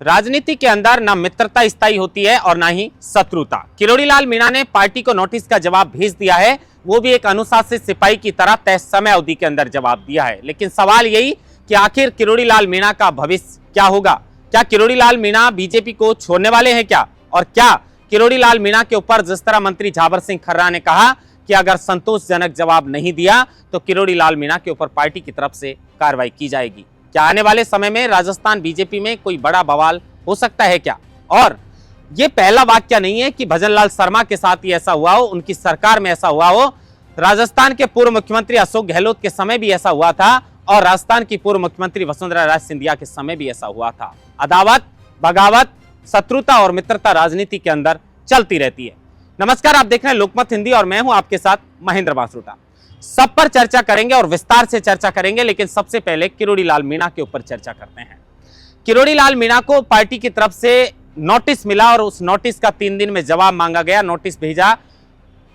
राजनीति के अंदर ना मित्रता स्थायी होती है और ना ही शत्रुता। किरोड़ी लाल मीणा ने पार्टी को नोटिस का जवाब भेज दिया है, वो भी एक अनुशासित सिपाही की तरह तय समय अवधि के अंदर जवाब दिया है। लेकिन सवाल यही कि आखिर किरोड़ी लाल मीणा का भविष्य क्या होगा? क्या किरोड़ी लाल मीणा बीजेपी को छोड़ने वाले हैं क्या? और क्या किरोड़ी लाल मीणा के ऊपर जिस तरह मंत्री झाबर सिंह खर्रा ने कहा कि अगर संतोषजनक जवाब नहीं दिया तो किरोड़ी लाल मीणा के ऊपर पार्टी की तरफ से कार्रवाई की जाएगी? क्या आने वाले समय में राजस्थान बीजेपी में कोई बड़ा बवाल हो सकता है क्या? और ये पहला वाक्य नहीं है कि भजनलाल शर्मा के साथ ही ऐसा हुआ हो, उनकी सरकार में ऐसा हुआ हो। राजस्थान के पूर्व मुख्यमंत्री अशोक गहलोत के समय भी ऐसा हुआ था और राजस्थान की पूर्व मुख्यमंत्री वसुंधरा राजे सिंधिया के समय भी ऐसा हुआ था। अदावत, बगावत, शत्रुता और मित्रता राजनीति के अंदर चलती रहती है। नमस्कार, आप देख रहे हैं लोकमत हिंदी और मैं हूं आपके साथ महेंद्र बांसुटा। सब पर चर्चा करेंगे और विस्तार से चर्चा करेंगे, लेकिन सबसे पहले किरोड़ी लाल मीणा के ऊपर चर्चा करते हैं। किरोड़ी लाल मीणा को पार्टी की तरफ से नोटिस मिला और उस नोटिस का 3 दिन में जवाब मांगा गया। नोटिस भेजा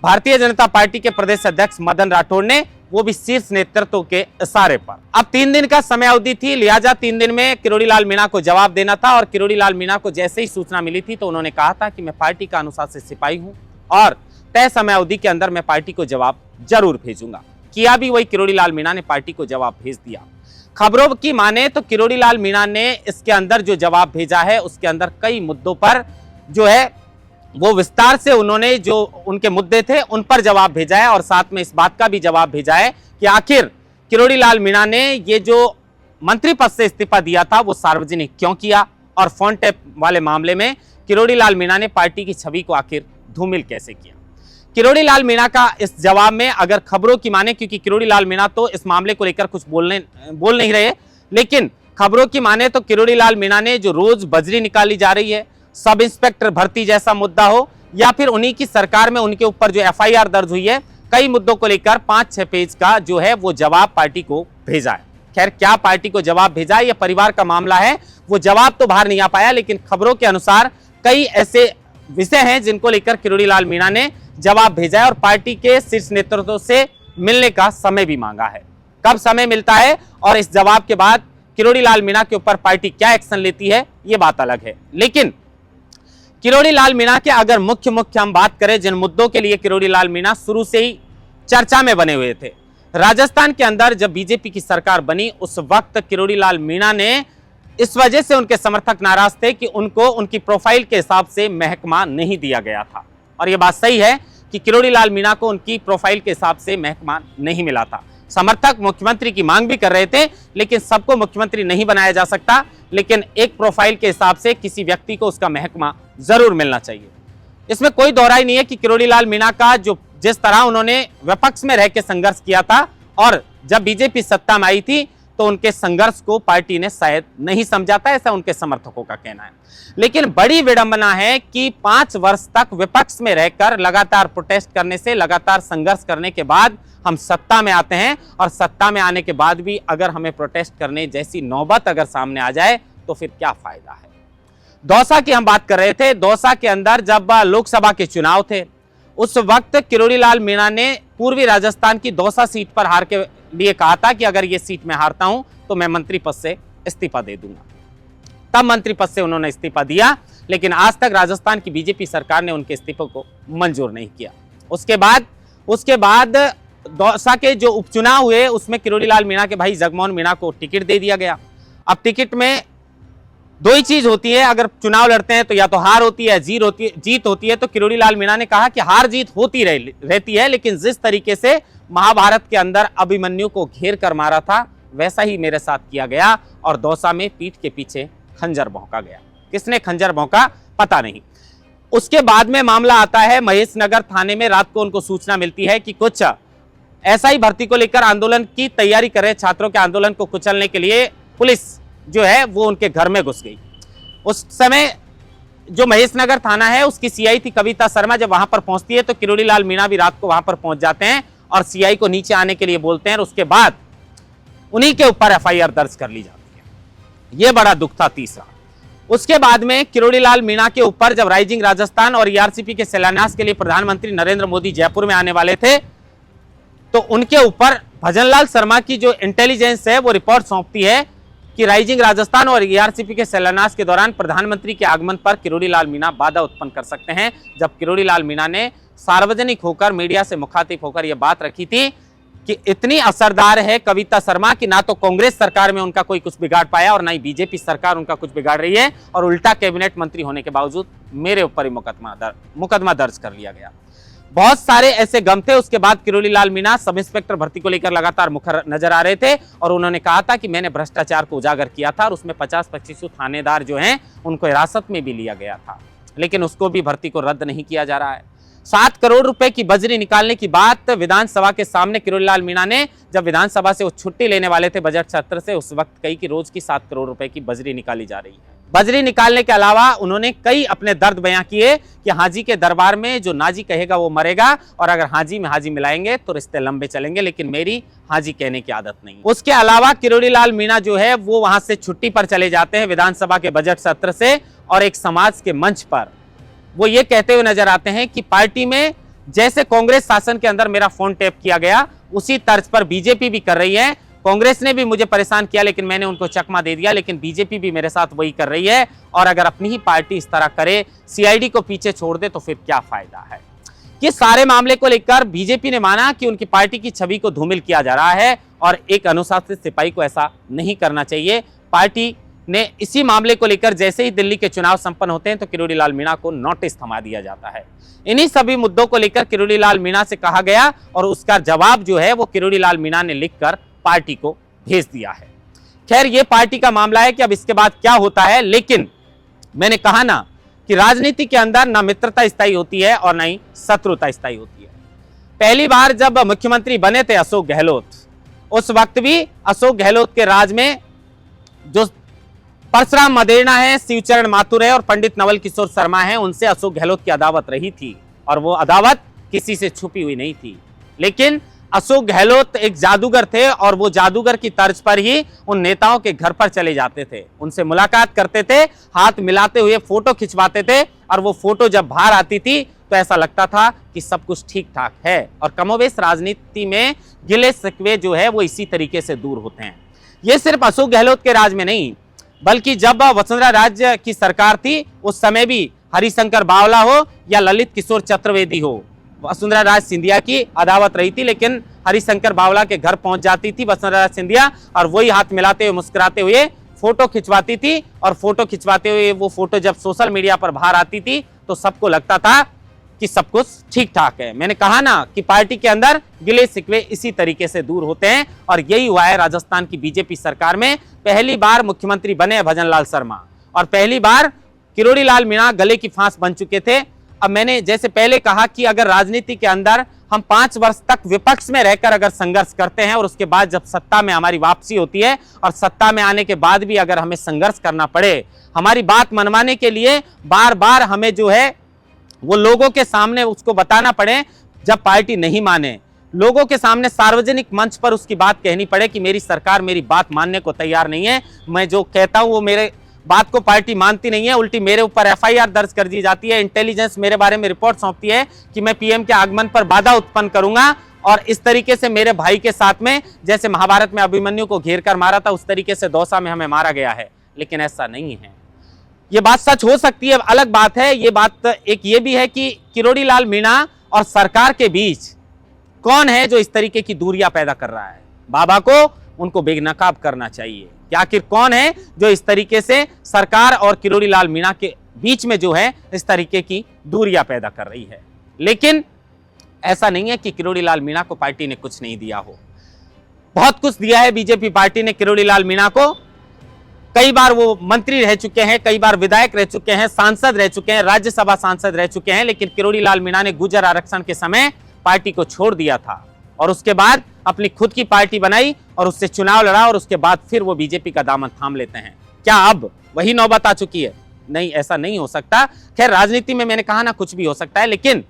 भारतीय जनता पार्टी के प्रदेश अध्यक्ष मदन राठौड़ ने, वो भी शीर्ष नेतृत्व के इशारे पर। अब 3 दिन का समय अवधि थी, लिहाजा 3 दिन में किरोड़ी लाल मीणा को जवाब देना था। और किरोड़ी लाल मीणा को जैसे ही सूचना मिली थी तो उन्होंने कहा था कि मैं पार्टी का अनुशासित सिपाही हूं और तय समय अवधि के अंदर मैं पार्टी को जवाब जरूर भेजूंगा। किया भी वही, किरोड़ी लाल मीणा ने पार्टी को जवाब भेज दिया। खबरों की माने तो किरोड़ी लाल मीणा ने इसके अंदर जो जवाब भेजा है उसके अंदर कई मुद्दों पर जो है वो विस्तार से उन्होंने जो उनके मुद्दे थे उन पर जवाब भेजा है और साथ में इस बात का भी जवाब भेजा है कि आखिर किरोड़ी लाल मीणा ने ये जो मंत्री पद से इस्तीफा दिया था वो सार्वजनिक क्यों किया और फोन टैप वाले मामले में किरोड़ी लाल मीणा ने पार्टी की छवि को आखिर धूमिल कैसे किया। किरोड़ी लाल मीणा का इस जवाब में अगर खबरों की माने, क्योंकि किरोड़ी लाल मीणा तो इस मामले को लेकर कुछ बोल नहीं रहे, लेकिन खबरों की माने तो किरोड़ी लाल मीणा ने जो रोज बजरी निकाली जा रही है, सब इंस्पेक्टर भर्ती जैसा मुद्दा हो या फिर उन्हीं की सरकार में उनके ऊपर जो एफआईआर दर्ज हुई है, कई मुद्दों को लेकर 5-6 पेज का जो है वो जवाब पार्टी को भेजा है। खैर, क्या पार्टी को जवाब भेजा है, यह परिवार का मामला है, वो जवाब तो बाहर नहीं आ पाया, लेकिन खबरों के अनुसार कई ऐसे विषय हैं जिनको लेकर किरोड़ी लाल मीणा ने जवाब भेजा है और पार्टी के शीर्ष नेतृत्व से मिलने का समय भी मांगा है। कब समय मिलता है और इस जवाब के बाद किरोड़ी लाल मीणा के ऊपर पार्टी क्या एक्शन लेती है, ये बात अलग है। लेकिन किरोड़ी लाल मीणा के अगर मुख्य हम बात करें जिन मुद्दों के लिए किरोड़ी लाल मीणा शुरू से ही चर्चा में बने हुए थे, राजस्थान के अंदर जब बीजेपी की सरकार बनी उस वक्त किरोड़ी लाल मीणा ने इस वजह से उनके समर्थक नाराज थे कि उनको उनकी प्रोफाइल के हिसाब से महकमा नहीं दिया गया था। और यह बात सही है कि किरोड़ी लाल मीणा को उनकी प्रोफाइल के हिसाब से महकमा नहीं मिला था। समर्थक मुख्यमंत्री की मांग भी कर रहे थे, लेकिन सबको मुख्यमंत्री नहीं बनाया जा सकता, लेकिन एक प्रोफाइल के हिसाब से किसी व्यक्ति को उसका महकमा जरूर मिलना चाहिए। इसमें कोई दोहराई नहीं है कि किरोड़ी लाल मीणा का जिस तरह उन्होंने विपक्ष में रह के संघर्ष किया था और जब बीजेपी सत्ता में आई थी तो उनके संघर्ष को पार्टी ने शायद नहीं समझा था, ऐसा उनके समर्थकों का कहना है। लेकिन बड़ी विडंबना है कि 5 वर्ष तक विपक्ष में रहकर लगातार प्रोटेस्ट करने से, लगातार संघर्ष करने के बाद हम सत्ता में आते हैं और सत्ता में आने के बाद भी अगर हमें प्रोटेस्ट करने जैसी नौबत अगर सामने आ जाए तो फिर क्या फायदा है। दौसा की हम बात कर रहे थे। दौसा के अंदर जब लोकसभा के चुनाव थे उस वक्त किरोड़ी लाल मीणा ने पूर्वी राजस्थान की दौसा सीट पर हार के लिए कहा था कि अगर ये सीट में हारता हूं तो मैं मंत्री पद से इस्तीफा दे दूंगा। तब मंत्री पद से उन्होंने इस्तीफा दिया, लेकिन आज तक राजस्थान की बीजेपी सरकार ने उनके इस्तीफे को मंजूर नहीं किया। उसके बाद दौसा के जो उपचुनाव हुए उसमें किरोड़ी लाल मीणा के भाई जगमोहन मीणा को टिकट दे दिया गया। अब टिकट में 2 ही चीज होती है, अगर चुनाव लड़ते हैं तो या तो हार होती है, जीत होती है। तो किरोड़ी लाल मीणा ने कहा कि हार जीत होती रहती है, लेकिन जिस तरीके से महाभारत के अंदर अभिमन्यु को घेर कर मारा था वैसा ही मेरे साथ किया गया और दौसा में पीठ के पीछे खंजर भौंका गया। किसने खंजर भौंका पता नहीं। उसके बाद में मामला आता है महेश नगर थाने में। रात को उनको सूचना मिलती है कि कुछ ऐसा ही भर्ती को लेकर आंदोलन की तैयारी कर रहे छात्रों के आंदोलन को कुचलने के लिए पुलिस जो है वो उनके घर में घुस गई। उस समय जो महेश नगर थाना है उसकी सीआई थी कविता शर्मा। जब वहां पर पहुंचती है तो किरोड़ी लाल मीणा भी रात को वहां पर पहुंच जाते हैं और सीआई को नीचे आने के लिए बोलते हैं और उसके बाद उन्हीं के ऊपर एफआईआर दर्ज कर ली जाती है। यह बड़ा दुख था। तीसरा, उसके बाद में किरोड़ी लाल मीणा के ऊपर जब राइजिंग राजस्थान और ईआरसीपी के शिलान्यास के लिए प्रधानमंत्री नरेंद्र मोदी जयपुर में आने वाले थे तो उनके ऊपर भजनलाल शर्मा की जो इंटेलिजेंस है वो रिपोर्ट सौंपती है कि राइजिंग राजस्थान और ईआरसीपी के शिलान्यास के दौरान प्रधानमंत्री के आगमन पर किरोड़ी लाल मीणा बाधा उत्पन्न कर सकते हैं। जब किरोड़ी लाल मीणा ने सार्वजनिक होकर मीडिया से मुखातिब होकर यह बात रखी थी कि इतनी असरदार है कविता शर्मा कि ना तो कांग्रेस सरकार में उनका कोई कुछ बिगाड़ पाया और ना ही बीजेपी सरकार उनका कुछ बिगाड़ रही है, और उल्टा कैबिनेट मंत्री होने के बावजूद मेरे ऊपर ही मुकदमा दर्ज कर लिया गया। बहुत सारे ऐसे गम थे। उसके बाद किरोड़ी लाल मीणा सब इंस्पेक्टर भर्ती को लेकर लगातार मुखर नजर आ रहे थे और उन्होंने कहा था कि मैंने भ्रष्टाचार को उजागर किया था और उसमें 50-25 थानेदार जो हैं उनको हिरासत में भी लिया गया था, लेकिन उसको भी भर्ती को रद्द नहीं किया जा रहा है। 7 करोड़ रुपए की बजरी निकालने की बात विधानसभा के सामने किरोड़ी लाल मीणा ने जब विधानसभा से वो छुट्टी लेने वाले थे बजट सत्र से, उस वक्त कही कि रोज की 7 करोड़ रुपए की बजरी निकाली जा रही है। बजरी निकालने के अलावा उन्होंने कई अपने दर्द बयां किए कि हाजी के दरबार में जो नाजी कहेगा वो मरेगा, और अगर हाजी में हाजी मिलाएंगे तो रिश्ते लंबे चलेंगे, लेकिन मेरी हाजी कहने की आदत नहीं। उसके अलावा किरोड़ी लाल मीणा जो है वो वहां से छुट्टी पर चले जाते हैं विधानसभा के बजट सत्र से, और एक समाज के मंच पर वो ये कहते हुए नजर आते हैं कि पार्टी में जैसे कांग्रेस शासन के अंदर मेरा फोन टैप किया गया उसी तर्ज पर बीजेपी भी कर रही है। कांग्रेस ने भी मुझे परेशान किया लेकिन मैंने उनको चकमा दे दिया, लेकिन बीजेपी भी मेरे साथ वही कर रही है, और अगर अपनी ही पार्टी इस तरह करे, सीआईडी को पीछे छोड़ दे तो फिर क्या फायदा है। ये सारे मामले को लेकर बीजेपी ने माना कि उनकी पार्टी की छवि को धूमिल किया जा रहा है और एक अनुशासित सिपाही को ऐसा नहीं करना चाहिए। पार्टी ने इसी मामले को लेकर जैसे ही दिल्ली के चुनाव संपन्न होते हैं तो किरोड़ी लाल मीणा को नोटिस थमा दिया जाता है। इन्हीं सभी मुद्दों को लेकर किरोड़ी लाल मीणा से कहा गया और उसका जवाब जो है वो किरोड़ी लाल मीणा ने लिखकर पार्टी को भेज दिया है। खैर ये पार्टी का मामला है कि अब इसके बाद क्या होता है, लेकिन मैंने कहा ना कि राजनीति के अंदर ना मित्रता स्थायी होती है और ना ही शत्रुता स्थायी होती है। पहली बार जब मुख्यमंत्री बने थे अशोक गहलोत, उस वक्त भी अशोक गहलोत के राज में जो परशुराम मदेरणा है, शिवचरण माथुर है और पंडित नवल किशोर शर्मा है, उनसे अशोक गहलोत की अदावत रही थी और वो अदावत किसी से छुपी हुई नहीं थी। लेकिन अशोक गहलोत एक जादूगर थे और वो जादूगर की तर्ज पर ही उन नेताओं के घर पर चले जाते थे, उनसे मुलाकात करते थे, हाथ मिलाते हुए फोटो खिंचवाते थे, और वो फोटो जब बाहर आती थी तो ऐसा लगता था कि सब कुछ ठीक ठाक है। और कमोबेश राजनीति में गिले शिकवे जो है वो इसी तरीके से दूर होते हैं। ये सिर्फ अशोक गहलोत के राज में नहीं, बल्कि जब वसुंधरा राज की सरकार थी उस समय भी हरिशंकर बावला हो या ललित किशोर चतुर्वेदी हो, वसुंधरा राज सिंधिया की अदावत रही थी, लेकिन हरिशंकर बावला के घर पहुंच जाती थी वसुंधरा राज सिंधिया और वही हाथ मिलाते हुए मुस्कुराते हुए फोटो खिंचवाती थी, और फोटो खिंचवाते हुए वो फोटो जब सोशल मीडिया पर बाहर आती थी तो सबको लगता था कि सब कुछ ठीक ठाक है। मैंने कहा ना कि पार्टी के अंदर गिले शिकवे इसी तरीके से दूर होते हैं, और यही हुआ है राजस्थान की बीजेपी सरकार में। पहली बार मुख्यमंत्री बने भजन लाल शर्मा और पहली बार किरोड़ी लाल मीणा गले की फांस बन चुके थे। अब मैंने जैसे पहले कहा कि अगर राजनीति के अंदर हम 5 वर्ष तक विपक्ष में रहकर अगर संघर्ष करते हैं और उसके बाद जब सत्ता में हमारी वापसी होती है और सत्ता में आने के बाद भी अगर हमें संघर्ष करना पड़े, हमारी बात मनवाने के लिए बार बार हमें जो है वो लोगों के सामने उसको बताना पड़े, जब पार्टी नहीं माने लोगों के सामने सार्वजनिक मंच पर उसकी बात कहनी पड़े कि मेरी सरकार मेरी बात मानने को तैयार नहीं है, मैं जो कहता हूं वो मेरे बात को पार्टी मानती नहीं है, उल्टी मेरे ऊपर एफआईआर दर्ज कर दी जाती है, इंटेलिजेंस मेरे बारे में रिपोर्ट सौंपती है कि मैं पीएम के आगमन पर बाधा उत्पन्न करूंगा, और इस तरीके से मेरे भाई के साथ में जैसे महाभारत में अभिमन्यु को घेर कर मारा था उस तरीके से दौसा में हमें मारा गया है। लेकिन ऐसा नहीं है। ये बात सच हो सकती है, अलग बात है। ये बात एक ये भी है कि किरोड़ी लाल मीणा और सरकार के बीच कौन है जो इस तरीके की दूरियां पैदा कर रहा है। बाबा को उनको बेनकाब करना चाहिए कि आखिर कौन है जो इस तरीके से सरकार और किरोड़ी लाल मीणा के बीच में जो है इस तरीके की दूरियां पैदा कर रही है। लेकिन ऐसा नहीं है कि किरोड़ी लाल मीणा को पार्टी ने कुछ नहीं दिया हो, बहुत कुछ दिया है बीजेपी पार्टी ने किरोड़ी लाल मीणा को। कई बार वो मंत्री रह चुके हैं, कई बार विधायक रह चुके हैं, सांसद रह चुके हैं, राज्यसभा सांसद रह चुके हैं, लेकिन किरोड़ी लाल मीणा ने गुर्जर आरक्षण के समय पार्टी को छोड़ दिया था और उसके बाद अपनी खुद की पार्टी बनाई और उससे चुनाव लड़ा, और उसके बाद फिर वो बीजेपी का दामन थाम लेते हैं। क्या अब वही नौबत आ चुकी है? नहीं, ऐसा नहीं हो सकता। खैर राजनीति में मैंने कहा ना कुछ भी हो सकता है, लेकिन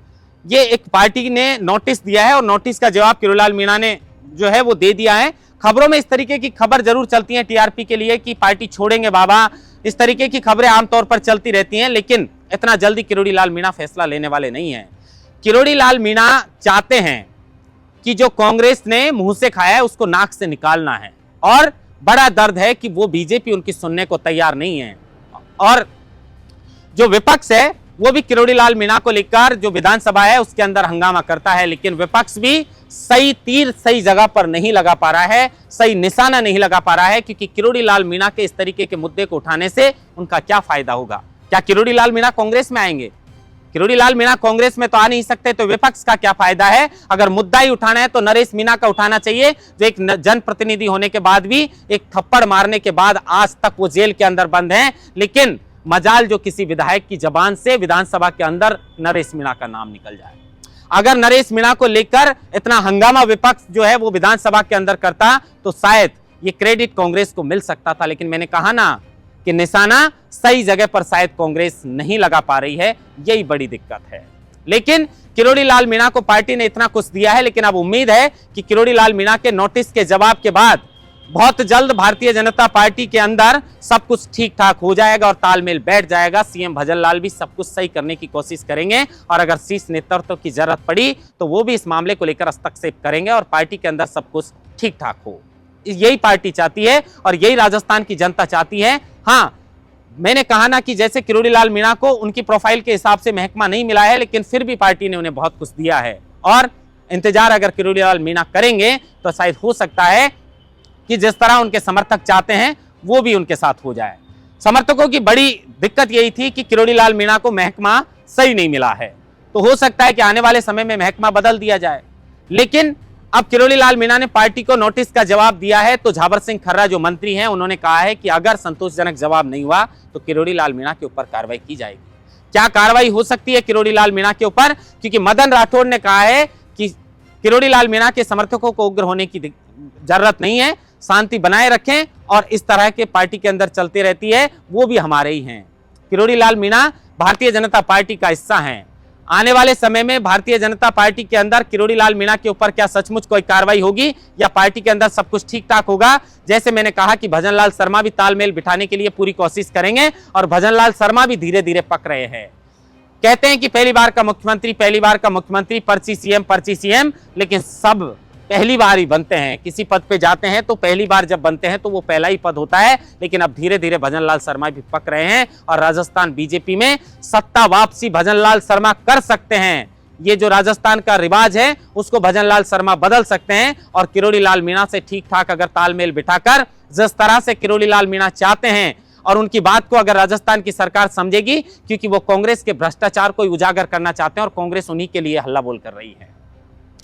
ये एक पार्टी ने नोटिस दिया है और नोटिस का जवाब किरोड़ी लाल मीणा ने जो है वो दे दिया है। खबरों में इस तरीके की खबर जरूर चलती है टीआरपी के लिए कि पार्टी छोड़ेंगे बाबा, इस तरीके की खबरें आमतौर पर चलती रहती हैं, लेकिन इतना जल्दी किरोड़ी लाल मीणा फैसला लेने वाले नहीं है। किरोड़ी लाल मीणा चाहते हैं कि जो कांग्रेस ने मुंह से खाया है उसको नाक से निकालना है, और बड़ा दर्द है कि वो बीजेपी उनकी सुनने को तैयार नहीं है। और जो विपक्ष है वो भी किरोड़ी लाल मीणा को लेकर जो विधानसभा है उसके अंदर हंगामा करता है, लेकिन विपक्ष भी सही तीर सही जगह पर नहीं लगा पा रहा है, सही निशाना नहीं लगा पा रहा है, क्योंकि किरोड़ी लाल मीणा के इस तरीके के मुद्दे को उठाने से उनका क्या फायदा होगा। क्या किरोड़ी लाल मीणा कांग्रेस में आएंगे? किरोड़ी लाल मीणा कांग्रेस में तो आ नहीं सकते, तो विपक्ष का क्या फायदा है? अगर मुद्दा ही उठाना है तो नरेश मीणा का उठाना चाहिए, जो एक जनप्रतिनिधि होने के बाद भी एक थप्पड़ मारने के बाद आज तक वो जेल के अंदर बंद हैं, लेकिन मजाल जो किसी विधायक की जबान से विधानसभा के अंदर नरेश मीणा का नाम निकल जाए। अगर नरेश मीणा को लेकर इतना हंगामा विपक्ष जो है वो विधानसभा के अंदर करता तो शायद ये क्रेडिट कांग्रेस को मिल सकता था, लेकिन मैंने कहा ना कि निशाना सही जगह पर शायद कांग्रेस नहीं लगा पा रही है, यही बड़ी दिक्कत है। लेकिन किरोड़ी लाल मीणा को पार्टी ने इतना कुछ दिया है, लेकिन अब उम्मीद है कि किरोड़ी लाल मीणा के नोटिस के जवाब के बाद बहुत जल्द भारतीय जनता पार्टी के अंदर सब कुछ ठीक ठाक हो जाएगा और तालमेल बैठ जाएगा। सीएम भजनलाल भी सब कुछ सही करने की कोशिश करेंगे और अगर शीर्ष नेतृत्व की जरूरत पड़ी तो वो भी इस मामले को लेकर हस्तक्षेप करेंगे और पार्टी के अंदर सब कुछ ठीक ठाक हो। यही पार्टी चाहती है और यही राजस्थान की जनता चाहती है। हाँ, मैंने कहा ना कि जैसे किरोड़ी लाल मीणा को उनकी प्रोफाइल के हिसाब से महकमा नहीं मिला है, लेकिन फिर भी पार्टी ने उन्हें बहुत कुछ दिया है और इंतजार अगर किरोड़ी लाल मीणा करेंगे तो शायद हो सकता है कि जिस तरह उनके समर्थक चाहते हैं वो भी उनके साथ हो जाए। समर्थकों की बड़ी दिक्कत यही थी कि किरोड़ी लाल मीणा को महकमा सही नहीं मिला है, तो हो सकता है कि आने वाले समय में महकमा बदल दिया जाए। लेकिन अब किरोड़ी लाल मीणा ने पार्टी को नोटिस का जवाब दिया है, तो झाबर सिंह खर्रा जो मंत्री हैं उन्होंने कहा है कि अगर संतोषजनक जवाब नहीं हुआ तो किरोड़ी लाल मीणा के ऊपर कार्रवाई की जाएगी। क्या कार्रवाई हो सकती है किरोड़ी लाल मीणा के ऊपर? क्योंकि मदन राठौड़ ने कहा है कि किरोड़ी लाल मीणा के समर्थकों को उग्र होने की जरूरत नहीं है, शांति बनाए रखें और इस तरह के पार्टी के अंदर चलती रहती है वो भी हमारे ही हैं। किरोड़ी लाल मीणा भारतीय जनता पार्टी का हिस्सा हैं। आने वाले समय में भारतीय जनता पार्टी के अंदर किरोड़ी लाल मीणा के ऊपर क्या सचमुच कोई कार्रवाई होगी या पार्टी के अंदर सब कुछ ठीक ठाक होगा? जैसे मैंने कहा कि भजनलाल शर्मा भी तालमेल बिठाने के लिए पूरी कोशिश करेंगे और भजनलाल शर्मा भी धीरे धीरे पक रहे हैं। कहते हैं कि पहली बार का मुख्यमंत्री पर्ची सीएम, लेकिन सब पहली बार ही बनते हैं। किसी पद पे जाते हैं तो पहली बार जब बनते हैं तो वो पहला ही पद होता है, लेकिन अब धीरे धीरे भजनलाल शर्मा भी पक रहे हैं और राजस्थान बीजेपी में सत्ता वापसी भजनलाल शर्मा कर सकते हैं। ये जो राजस्थान का रिवाज है उसको भजनलाल शर्मा बदल सकते हैं और किरोड़ी लाल मीणा से ठीक ठाक अगर तालमेल बिठाकर जिस तरह से किरोड़ी लाल मीणा चाहते हैं और उनकी बात को अगर राजस्थान की सरकार समझेगी, क्योंकि वो कांग्रेस के भ्रष्टाचार को उजागर करना चाहते हैं और कांग्रेस उन्हीं के लिए हल्ला बोल कर रही है।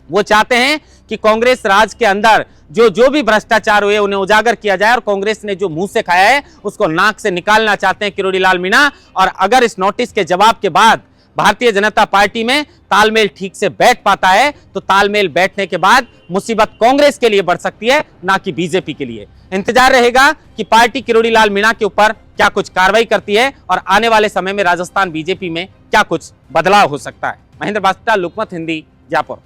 वो चाहते हैं कि कांग्रेस राज के अंदर जो भी भ्रष्टाचार हुए उन्हें उजागर किया जाए और कांग्रेस ने जो मुंह से खाया है उसको नाक से निकालना चाहते हैं किरोड़ी लाल मीणा। और अगर इस नोटिस के जवाब के बाद भारतीय जनता पार्टी में तालमेल ठीक से बैठ पाता है तो तालमेल बैठने के बाद मुसीबत कांग्रेस के लिए बढ़ सकती है, ना कि बीजेपी के लिए। इंतजार रहेगा कि पार्टी किरोड़ी लाल मीणा के ऊपर क्या कुछ कार्रवाई करती है और आने वाले समय में राजस्थान बीजेपी में क्या कुछ बदलाव हो सकता है। महेंद्र बास्टा, लोकमत हिंदी, जयपुर।